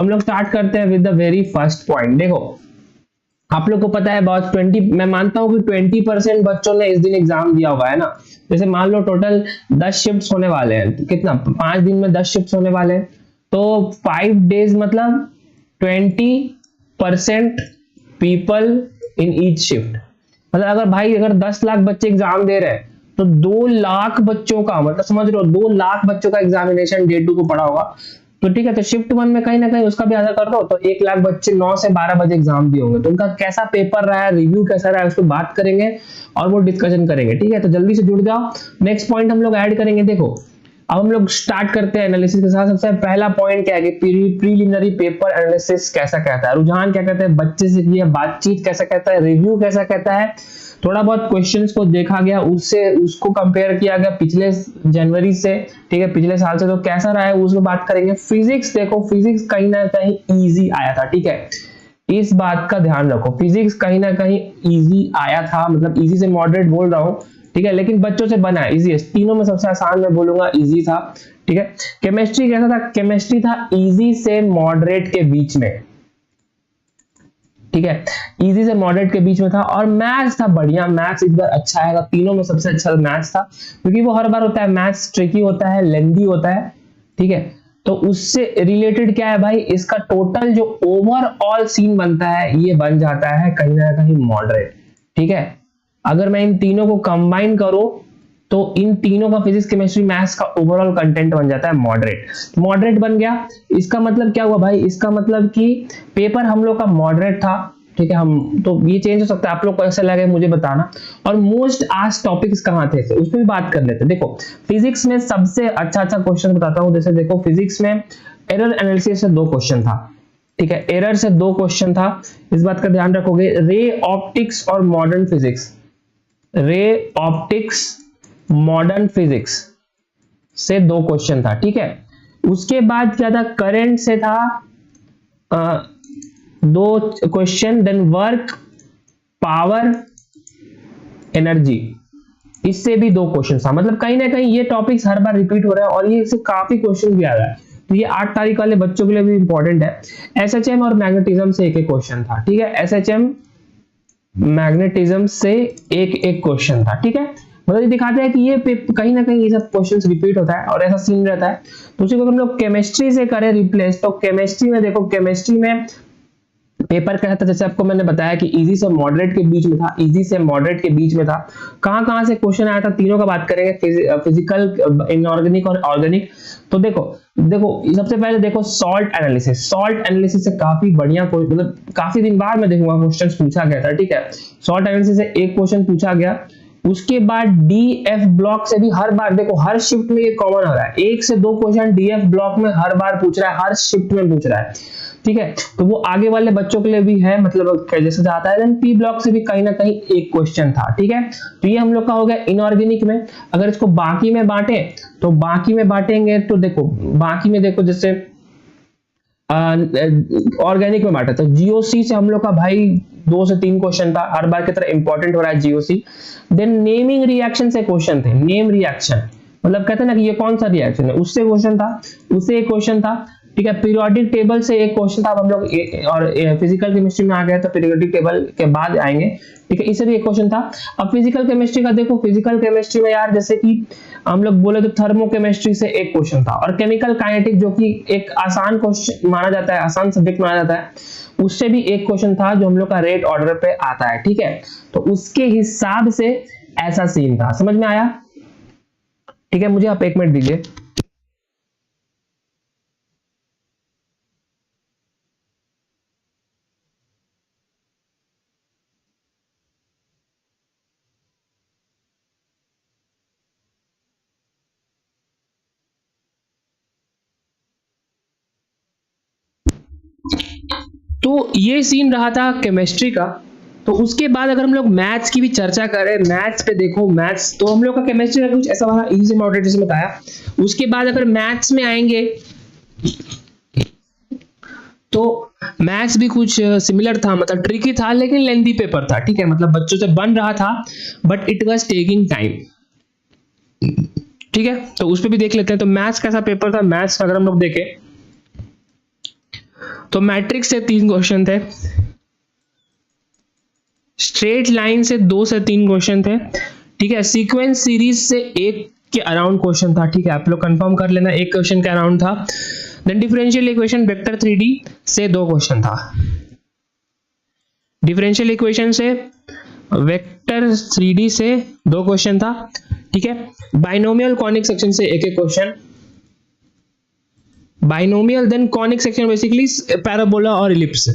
हम लोग स्टार्ट करते हैं with the very first point. देखो आप लोग को पता है बहुत 20, मैं मानता हूँ कि 20% बच्चों ने इस दिन एग्जाम दिया होगा, है ना। जैसे मान लो टोटल 10 शिफ्ट्स होने वाले हैं, तो कितना 5 दिन में 10 शिफ्ट्स होने वाले हैं, तो 5 डेज मतलब 20% पीपल इन ईच शिफ्ट। मतलब अगर भाई अगर 10 लाख बच्चे एग्जाम दे रहे हैं तो 2 लाख बच्चों का मतलब समझ लो 2 लाख बच्चों का एग्जामिनेशन डे 2 को पड़ा होगा। तो ठीक है, तो शिफ्ट 1 में कहीं ना कहीं उसका भी आधा कर दो, तो 1 लाख बच्चे 9 से 12 बजे एग्जाम दिए होंगे। तो उनका कैसा पेपर रहा है, रिव्यू कैसा रहा है, उस पर बात करेंगे और वो डिस्कशन करेंगे। ठीक है, तो जल्दी से जुड़ जाओ। नेक्स्ट पॉइंट हम लोग ऐड करेंगे। देखो अब हम लोग स्टार्ट करते हैं एनालिसिस के साथ। सबसे पहला पॉइंट क्या है कि प्रीलिमिनरी पेपर एनालिसिस कैसा कहता है, रुझान क्या कहता है, बच्चे से की बातचीत कैसा कहता है, रिव्यू कैसा कहता है, थोड़ा बहुत क्वेश्चंस को देखा गया, उससे उसको कंपेयर किया गया पिछले जनवरी से, ठीक है, पिछले साल से, तो कैसा रहा है उसको बात करेंगे। फिजिक्स देखो, फिजिक्स कहीं ना कहीं इजी आया था, ठीक है, इस बात का ध्यान रखो, फिजिक्स कहीं ना कहीं इजी आया था, मतलब इजी से मॉडरेट बोल रहा हूँ, ठीक है, लेकिन बच्चों से बना है इजी, तीनों में सबसे आसान मैं बोलूंगा इजी था, ठीक है। केमिस्ट्री कैसा था, केमिस्ट्री था इजी से मॉडरेट के बीच में, ठीक है, इजी से मॉडरेट के बीच में था। और मैथ्स था बढ़िया, मैथ्स इस बार अच्छा आएगा, तीनों में सबसे अच्छा मैथ्स था, क्योंकि वो हर बार होता है, मैथ्स ट्रिकी होता है, लेंदी होता है, ठीक है। तो उससे रिलेटेड क्या है भाई, इसका टोटल जो ओवरऑल सीन बनता है ये बन जाता है कहीं ना कहीं मॉडरेट, ठीक है। अगर मैं इन तीनों को कंबाइन करूं तो इन तीनों का फिजिक्स केमिस्ट्री मैथ्स का ओवरऑल कंटेंट बन जाता है मॉडरेट। मॉडरेट बन गया, इसका मतलब क्या हुआ भाई, इसका मतलब कि पेपर हम लोग का मॉडरेट था, ठीक है। हम तो ये चेंज हो सकता है, आप लोग को ऐसा लगे मुझे बताना। और मोस्ट आज टॉपिक्स कहाँ थे उस पर भी बात कर लेते हैं। देखो फिजिक्स में सबसे अच्छा क्वेश्चन बताता हूँ। जैसे देखो फिजिक्स में एरर एनालिसिस से 2 क्वेश्चन था, ठीक है, एरर से 2 क्वेश्चन था, इस बात का ध्यान रखोगे। रे ऑप्टिक्स और modern physics, ray optics modern physics से 2 क्वेश्चन था, ठीक है। उसके बाद क्या था, करंट से था 2 question, then work power energy, इससे भी 2 क्वेश्चन था। मतलब कहीं ना कहीं ये टॉपिक्स हर बार रिपीट हो रहा है और ये इससे काफी क्वेश्चन भी आ रहा है, तो ये 8 तारीख वाले बच्चों के लिए भी इंपॉर्टेंट है। एसएचएम और मैग्नेटिज्म से एक क्वेश्चन था, ठीक है, एसएचएम मैग्नेटिज्म से एक क्वेश्चन था, ठीक है। मतलब ये दिखाते हैं कि ये कहीं ना कहीं ये सब क्वेश्चंस रिपीट होता है और ऐसा सीन रहता है। तो उसी को हम लोग केमिस्ट्री से करें रिप्लेस, तो केमिस्ट्री में देखो, केमिस्ट्री में पेपर क्या था, जैसे आपको मैंने बताया कि इजी से मॉडरेट के बीच में था, इजी से मॉडरेट के बीच में था। कहां से क्वेश्चन आया था, तीनों का बात करेंगे, फिजिकल, इनऑर्गेनिक और ऑर्गेनिक। तो देखो सबसे पहले देखो सॉल्ट एनालिसिस, सॉल्ट एनालिसिस से काफी बढ़िया, मतलब काफी दिन बाद मैं देखूंगा क्वेश्चन पूछा गया था, ठीक है। सॉल्ट एनालिसिस से एक क्वेश्चन पूछा गया। उसके बाद डीएफ ब्लॉक से भी हर बार, देखो हर शिफ्ट में ये कॉमन हो रहा है, 1 से 2 क्वेश्चन डीएफ ब्लॉक में हर बार पूछ रहा है, हर शिफ्ट में पूछ रहा है, ठीक है। तो वो आगे वाले बच्चों के लिए भी है, मतलब जैसे जाता है। देन पी ब्लॉक से भी कहीं ना कहीं एक क्वेश्चन था, ठीक है। तो ये हम लोग का हो गया इनऑर्गेनिक में। अगर इसको बाकी में बांटे तो बाकी में बांटेंगे तो देखो बाकी में देखो जैसे ऑर्गेनिक में बांटा, तो जीओसी से हम लोग का भाई 2 से 3 क्वेश्चन था, हर बार की तरह इंपॉर्टेंट हो रहा है जीओसी। देन नेमिंग रिएक्शन से क्वेश्चन थे, नेम रिएक्शन मतलब कहते हैं ना कि ये कौन सा रिएक्शन है, उससे क्वेश्चन था, उससे एक क्वेश्चन था, ठीक है। पीरियोडिक टेबल से एक क्वेश्चन था, हम लोग और फिजिकल केमिस्ट्री में आ गए तो पीरियोडिक टेबल के बाद आएंगे, ठीक है, इससे भी एक क्वेश्चन था। अब फिजिकल केमिस्ट्री का देखो, फिजिकल केमिस्ट्री में यार जैसे कि हम लोग बोले तो थर्मोकेमिस्ट्री से एक क्वेश्चन था, और केमिकल काइनेटिक जो कि एक आसान क्वेश्चन माना जाता है, आसान सब्जेक्ट माना जाता है, उससे भी एक क्वेश्चन था जो हम लोग का रेट ऑर्डर पे आता है, ठीक है। तो उसके हिसाब से ऐसा सीन था, समझ में आया, ठीक है। मुझे आप 1 मिनट दीजिए। तो ये सीन रहा था केमिस्ट्री का। तो उसके बाद अगर हम लोग मैथ्स की भी चर्चा करें, मैथ्स पे देखो, मैथ्स तो हम लोग का केमिस्ट्री का कुछ ऐसा वाला इजी से मॉडरेट जैसे बताया। उसके बाद अगर मैथ्स में आएंगे तो मैथ्स भी कुछ सिमिलर था, मतलब ट्रिकी था लेकिन लेंथी पेपर था, ठीक है, मतलब बच्चों से बन रहा था but it was taking time, ठीक है। तो उस पर भी देख लेते हैं। तो मैथ्स कैसा पेपर था, मैथ्स अगर हम लोग देखें तो मैट्रिक्स से 3 क्वेश्चन थे, स्ट्रेट लाइन से 2 से 3 क्वेश्चन थे, ठीक है, सीक्वेंस सीरीज से 1 के अराउंड क्वेश्चन था, ठीक है, आप लोग कंफर्म कर लेना 1 क्वेश्चन के अराउंड था। Then differential equation vector 3D से 2 क्वेश्चन था, डिफरेंशियल इक्वेशन से वेक्टर 3D से 2 क्वेश्चन था, ठीक है, बाइनोमियल कॉनिक सेक्शन से 1 question, binomial then conic section basically parabola और इलिप्स,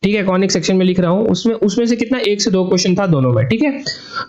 ठीक है, कॉनिक सेक्शन में लिख रहा हूं, उसमें से कितना 1 से 2 क्वेश्चन था दोनों में, ठीक है।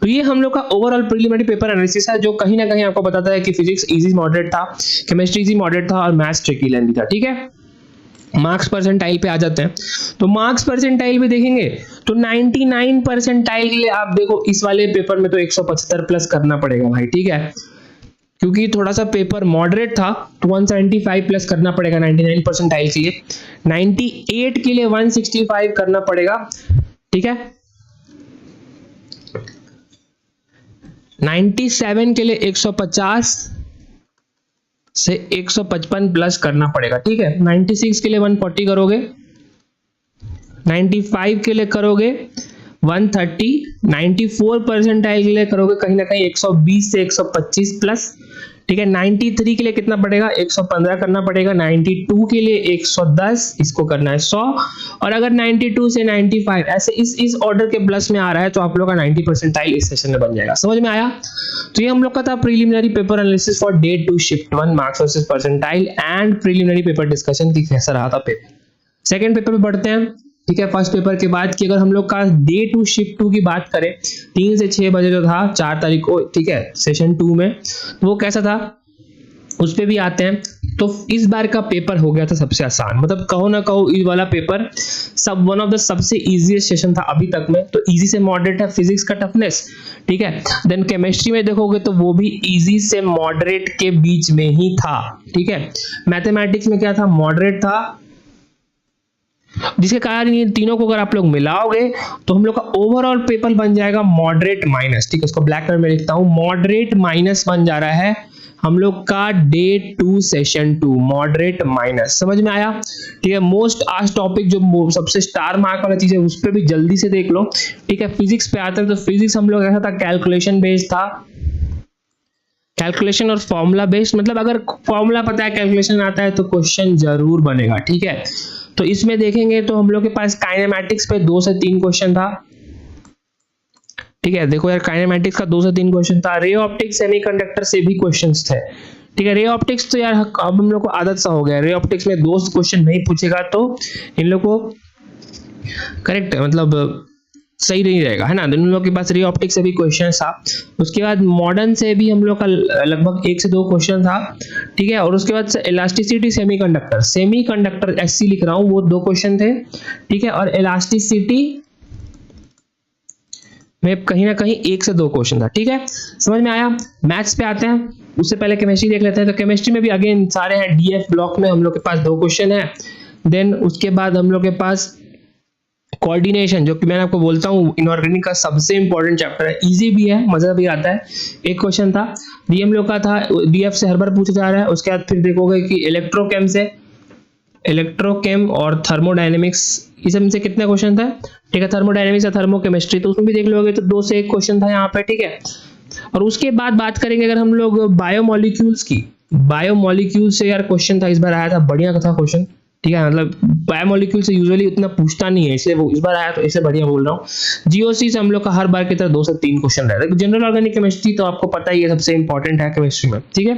तो ये हम लोग का ओवरऑल प्रीलिमिनरी पेपर एनालिसिस है, जो कहीं ना कहीं आपको बताता है कि फिजिक्स इजी मॉडरेट था, केमिस्ट्री इजी मॉडरेट था और मैथ्स ट्रिकी लेंथी था, ठीक है। मार्क्स परसेंटाइल पे आ जाते हैं, तो मार्क्स परसेंटाइल पे देखेंगे तो 99 परसेंटाइल के लिए आप देखो इस वाले पेपर में तो 175 प्लस करना पड़ेगा भाई, ठीक है, क्योंकि थोड़ा सा पेपर मॉडरेट था तो 175 प्लस करना पड़ेगा 99 परसेंटाइल के लिए, 98 के लिए 165 करना पड़ेगा, ठीक है, 97 के लिए 150 से 155 प्लस करना पड़ेगा, ठीक है, 96 के लिए 140 करोगे, 95 के लिए करोगे 130, 94 परसेंटाइल के लिए करोगे कहीं ना कहीं 120 से 125 प्लस, ठीक है, 93 के लिए कितना पड़ेगा 115 करना पड़ेगा, 92 के लिए 110, इसको करना है 100, और अगर 92 से 95 ऐसे इस ऑर्डर के प्लस में आ रहा है तो आप लोग का 90 परसेंटाइल इस सेशन में बन जाएगा। समझ में आया? तो ये हम लोग का था preliminary paper analysis for day 2 shift 1 marks versus percentile and preliminary paper discussion की कैसा रहा था पेपर। सेकंड पेपर पे बढ़ते हैं, ठीक है। फर्स्ट पेपर के बाद की अगर हम लोग का डे 2 शिफ्ट 2 की बात करें 3 से 6 बजे जो था 4 तारीख को, ठीक है, सेशन 2 में, तो वो कैसा था उस पे भी आते हैं। तो इस बार का पेपर हो गया था सबसे आसान, मतलब कहो ना कहो इस वाला पेपर सब वन ऑफ द सबसे इजीएस्ट सेशन था अभी तक में। तो इजी से मॉडरेट है फिजिक्स का टफनेस, ठीक है। देन केमिस्ट्री में देखोगे तो वो भी इजी से मॉडरेट के बीच में ही था, ठीक है। मैथमेटिक्स में क्या था, मॉडरेट था, जिसके कारण ये तीनों को अगर आप लोग मिलाओगे तो हम लोग का ओवरऑल पेपर बन जाएगा मॉडरेट माइनस, ठीक है, इसको ब्लैक कलर में लिखता हूं, मॉडरेट माइनस बन जा रहा है हम लोग का डे 2 सेशन 2, मॉडरेट माइनस। समझ में आया? ठीक है। मोस्ट आस्क्ड टॉपिक जो सबसे स्टार मार्क वाला चीज है उस पे भी जल्दी से देख लो, ठीक है। फिजिक्स पे आते हैं तो फिजिक्स हम लोग ऐसा था कैलकुलेशन बेस्ड था, कैलकुलेशन और फॉर्मूला बेस्ड, मतलब अगर फॉर्मूला पता है कैलकुलेशन आता है तो क्वेश्चन जरूर बनेगा, ठीक है। तो इसमें देखेंगे तो हम लोग के पास काइनेमैटिक्स पे 2 से 3 क्वेश्चन था, ठीक है। देखो यार काइनेमैटिक्स का 2 से 3 क्वेश्चन था, रे ऑप्टिक्स सेमीकंडक्टर से भी क्वेश्चंस थे, ठीक है। रे ऑप्टिक्स तो यार अब हम लोग को आदत सा हो गया, रे ऑप्टिक्स में 2 क्वेश्चन नहीं पूछेगा तो इन लोग को करेक्ट मतलब सही नहीं रहेगा, है ना। इन लोग के पास रे ऑप्टिक्स से भी क्वेश्चन था, उसके बाद मॉडर्न से भी हम लोग का लगभग 1 से 2 क्वेश्चन था, ठीक है। और उसके बाद इलास्टिसिटी सेमीकंडक्टर एससी लिख रहा हूं, वो 2 क्वेश्चन थे, ठीक है। और इलास्टिसिटी में कहीं ना कहीं 1 से 2 क्वेश्चन था, ठीक है। समझ में आया? मैथ्स पे आते हैं, उससे पहले केमिस्ट्री देख लेते हैं। तो केमिस्ट्री में भी अगेन सारे हैं, डीएफ ब्लॉक में हम लोग के पास 2 क्वेश्चन है। देन उसके बाद हम लोग के पास कोऑर्डिनेशन, जो कि मैंने आपको बोलता हूँ इनऑर्गेनिक का सबसे इंपॉर्टेंट चैप्टर है, इजी भी है, मजा भी आता है, 1 क्वेश्चन था। डीएम लोग का था, डीएफ से हर बार पूछा जा रहा है। उसके बाद फिर देखोगे कि इलेक्ट्रोकेम से, इलेक्ट्रोकेम और थर्मोडायनेमिक्स, इस में से कितने क्वेश्चन था, ठीक है। थर्मोडायनेमिक्स या थर्मोकेमिस्ट्री, तो उसमें भी देख लोगे तो 2 से 1 क्वेश्चन था यहाँ पे, ठीक है। और उसके बाद बात करेंगे अगर हम लोग बायोमोलिक्यूल्स की, बायोमोलिक्यूल से यार क्वेश्चन था, इस बार आया था, बढ़िया था क्वेश्चन, ठीक है। मतलब बायोमोलिक्यूल से यूजुअली उतना पूछता नहीं है, इसलिए वो इस बार आया तो इससे बढ़िया बोल रहा हूँ। जीओसी से हम लोग का हर बार की तरह 2 से 3 क्वेश्चन रहता है। जनरल ऑर्गेनिक केमिस्ट्री तो आपको पता ही है सबसे इंपॉर्टेंट है केमिस्ट्री में, ठीक है।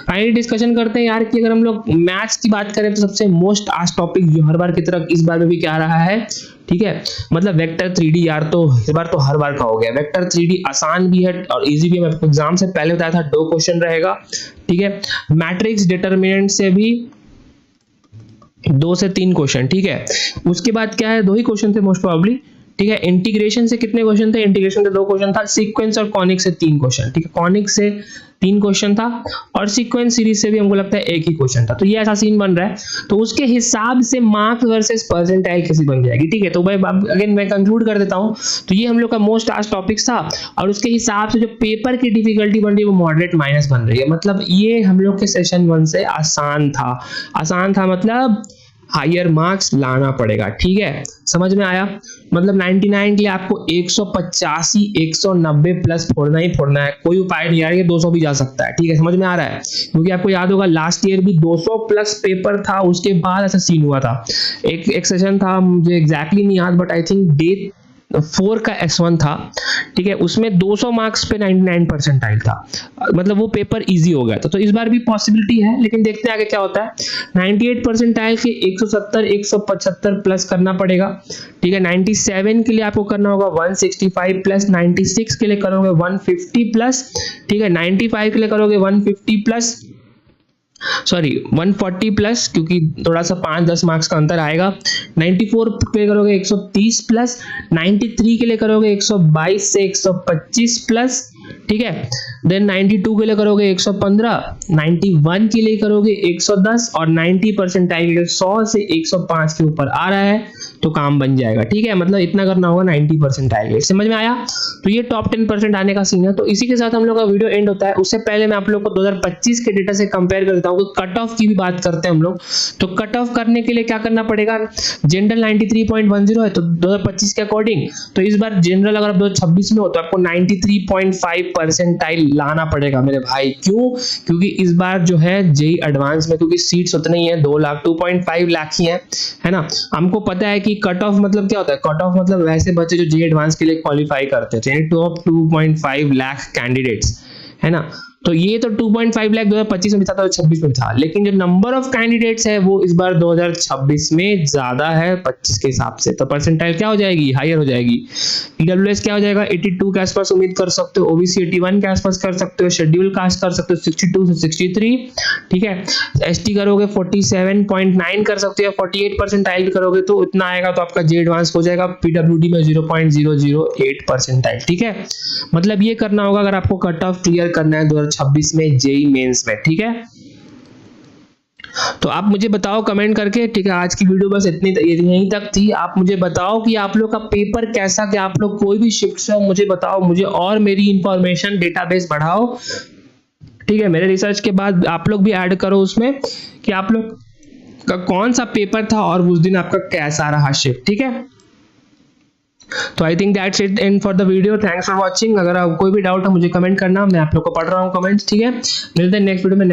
फाइनली डिस्कशन करते हैं यार कि अगर हम लोग मैथ्स की बात करें तो सबसे मोस्ट आस्क्ड टॉपिक जो हर बार की तरह इस बार में भी क्या रहा है, ठीक है, मतलब वेक्टर 3D यार, तो इस बार तो हर बार का हो गया। वेक्टर 3D आसान भी है और इजी भी है, मैं एग्जाम से पहले बताया था 2 क्वेश्चन रहेगा, ठीक है। मैट्रिक्स डिटरमिनेंट से भी 2 से 3 क्वेश्चन, ठीक है। उसके बाद क्या है, 2 ही क्वेश्चन थे मोस्ट प्रोबेबली, ठीक है। इंटीग्रेशन से कितने क्वेश्चन थे, इंटीग्रेशन से 2 क्वेश्चन था, सीक्वेंस और कॉनिक से 3 क्वेश्चन, ठीक है। कॉनिक से 3 क्वेश्चन था और सीक्वेंस सीरीज से भी हमको लगता है 1 ही क्वेश्चन था। तो ये ऐसा सीन बन रहा है, तो उसके हिसाब से मार्क्स वर्सेस परसेंटाइल कैसी बन जाएगी, ठीक है। तो भाई अगेन मैं कंक्लूड कर देता हूं, तो ये हम लोग का मोस्ट आस्क्ड टॉपिक्स था और उसके हिसाब से जो पेपर की डिफिकल्टी बन रही है वो मॉडरेट माइनस बन रही है। मतलब ये हम लोग के सेशन 1 से आसान था, आसान था मतलब हायर मार्क्स लाना पड़ेगा। ठीक है, समझ में आया? मतलब 99 के लिए आपको 185 190 प्लस फोड़ना ही फोड़ना है, कोई उपाय नहीं यार, ये 200 भी जा सकता है। ठीक है, समझ में आ रहा है? क्योंकि आपको याद होगा लास्ट ईयर भी 200 प्लस पेपर था, उसके बाद ऐसा सीन हुआ था। एक सेशन था, मुझे एग्जैक्टली नहीं याद, बट आई थिंक डे 4 का S1 था। ठीक है, उसमें 200 मार्क्स पे 99 परसेंटाइल था, मतलब वो पेपर इजी हो गया था। तो इस बार भी पॉसिबिलिटी है, लेकिन देखते हैं आगे क्या होता है। 98 परसेंटाइल के 170 175 प्लस करना पड़ेगा। ठीक है, 97 के लिए आपको करना होगा 165 प्लस, 96 के लिए करोगे 150 प्लस। ठीक है, 95 के लिए करोगे 150 प्लस, सॉरी 140 प्लस, क्योंकि थोड़ा सा 5-10 मार्क्स का अंतर आएगा। 94 के लिए करोगे 130 प्लस, 93 के लिए करोगे 122 से 125 प्लस। ठीक है, देन 92 के लिए करोगे 115, 91 के लिए करोगे 110 और 90 परसेंटाइल के लिए 100 से 105 के ऊपर आ रहा है तो काम बन जाएगा। ठीक है, मतलब इतना करना होगा 90 परसेंटाइल के लिए। समझ में आया? तो ये टॉप 10% आने का सीन है। तो इसी के साथ हम लोग का वीडियो एंड होता है। उससे पहले मैं आप लोग को 2025 के डेटा से कंपेयर कर देता हूँ, कट ऑफ की भी बात करते हैं हम लोग। तो कट ऑफ करने के लिए क्या करना पड़ेगा? जनरल 93.10 है तो 2025 के अकॉर्डिंग, तो इस बार जनरल अगर आप 2026 में हो तो आपको 93.5 परसेंटाइल लाना पड़ेगा मेरे भाई। क्यों? क्योंकि इस बार जो है जेई एडवांस में, क्योंकि सीट्स उतनी ही है 2 लाख 2.5 लाख ही है ना। हमको पता है कि कट ऑफ मतलब क्या होता है। कट ऑफ मतलब वैसे बच्चे जो जेई एडवांस के लिए क्वालिफाई करते हैं, यानी टॉप 2.5 लाख कैंडिडेट्स, है ना। तो ये तो 2.5 लाख 2025 में था, 2026 में था, लेकिन जो नंबर ऑफ कैंडिडेट्स है वो इस बार 2026 में ज्यादा है 25 के हिसाब से। तो परसेंटाइल क्या हो जाएगी? हायर हो जाएगी। ईडब्ल्यूएस क्या हो जाएगा? 82 के आसपास उम्मीद कर सकते हो, ओबीसी 81 के आसपास कर सकते हो, शेड्यूल कास्ट कर सकते हो 62 से 63। ठीक है, एसटी करोगे 47.9 कर सकते हो, 48 परसेंटाइल करोगे तो इतना आएगा, तो आपका जे एडवांस हो जाएगा। पीडब्ल्यूडी में 0.008 परसेंटाइल। ठीक है, मतलब ये करना होगा अगर आपको कट ऑफ क्लियर करना है 2026 में जेई मेंस में। ठीक है, तो आप मुझे बताओ कमेंट करके। ठीक है, आज की वीडियो बस इतनी यहीं तक थी। आप मुझे बताओ कि आप लोग का पेपर कैसा, कि आप लोग कोई भी शिफ्ट से हो मुझे बताओ, मुझे और मेरी इंफॉर्मेशन डेटाबेस बढ़ाओ। ठीक है, मेरे रिसर्च के बाद आप लोग भी ऐड करो उसमें कि आप लोग का कौन सा पेपर था और उस दिन आपका कैसा रहा शिफ्ट। ठीक है, तो I think that's it and for the video. Thanks for watching. अगर कोई भी डाउट है मुझे कमेंट करना, मैं आप लोग को पढ़ रहा हूँ कमेंट्स। ठीक है, मिलते हैं नेक्स्ट वीडियो में।